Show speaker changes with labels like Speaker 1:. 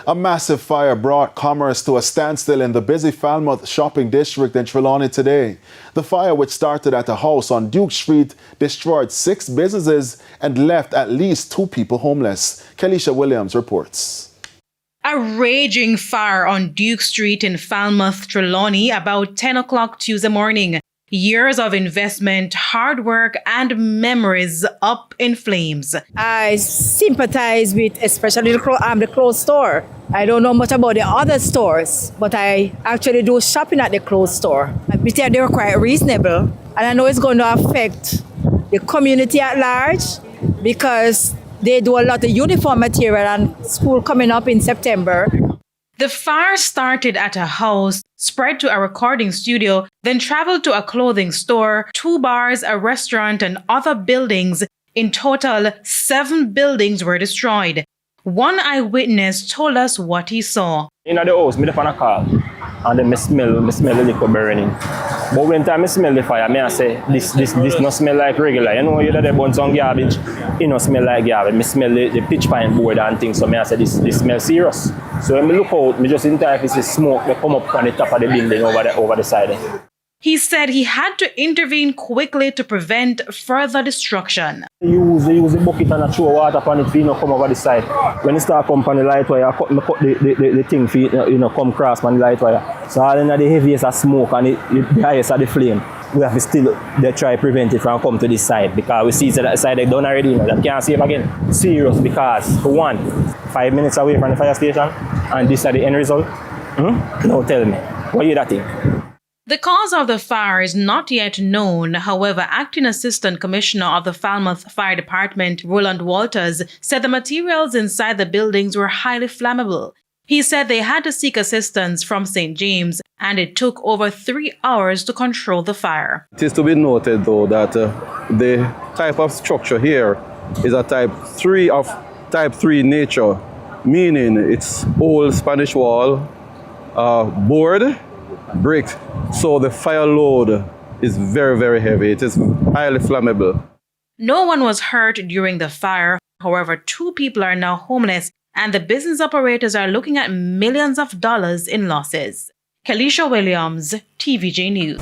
Speaker 1: A massive fire brought commerce to a standstill in the busy Falmouth shopping district in Trelawny today. The fire, which started at a house on Duke Street, destroyed 6 businesses and left at least 2 people homeless. Kelesha Williams reports.
Speaker 2: A raging fire on Duke Street in Falmouth, Trelawny, about 10 o'clock Tuesday morning. Years of investment, hard work, and memories up in flames.
Speaker 3: I sympathize with especially the clothes store. I don't know much about the other stores, but I actually do shopping at the clothes store. They were quite reasonable, and I know it's going to affect the community at large because they do a lot of uniform material and school coming up in September.
Speaker 2: The fire started at a house, spread to a recording studio, then traveled to a clothing store, 2 bars, a restaurant, and other buildings. In total, 7 buildings were destroyed. One eyewitness told us what he saw.
Speaker 4: In the house, I found a car, and then I smell the liquor burning. But when I smell the fire, I say, this no smell like regular. You know, you let the burn some garbage, it no smell like garbage. I smell the pitch pine board and things, so I say, this smells serious. So when I look out, I just in time if it's smoke, I come up on the top of the building over the side.
Speaker 2: He said he had to intervene quickly to prevent further destruction.
Speaker 4: Use the bucket and throw water upon it for it come over the side. When it start come on the light wire, I cut the thing for it come cross on the light wire. So all in the heaviest of smoke and the highest of the flame, we have to still try to prevent it from coming to this side because we see that side they done already, that can't save again. Serious because for one, 5 minutes away from the fire station and this is the end result. Now tell me, what you that think?
Speaker 2: The cause of the fire is not yet known. However, Acting Assistant Commissioner of the Falmouth Fire Department, Roland Walters, said the materials inside the buildings were highly flammable. He said they had to seek assistance from St. James, and it took over 3 hours to control the fire.
Speaker 5: It is to be noted, though, that the type of structure here is a type 3 nature, meaning it's old Spanish wall, board, brick. So the fire load is very, very heavy. It is highly flammable.
Speaker 2: No one was hurt during the fire. However, 2 people are now homeless, and the business operators are looking at millions of dollars in losses. Kelesha Williams, TVJ News.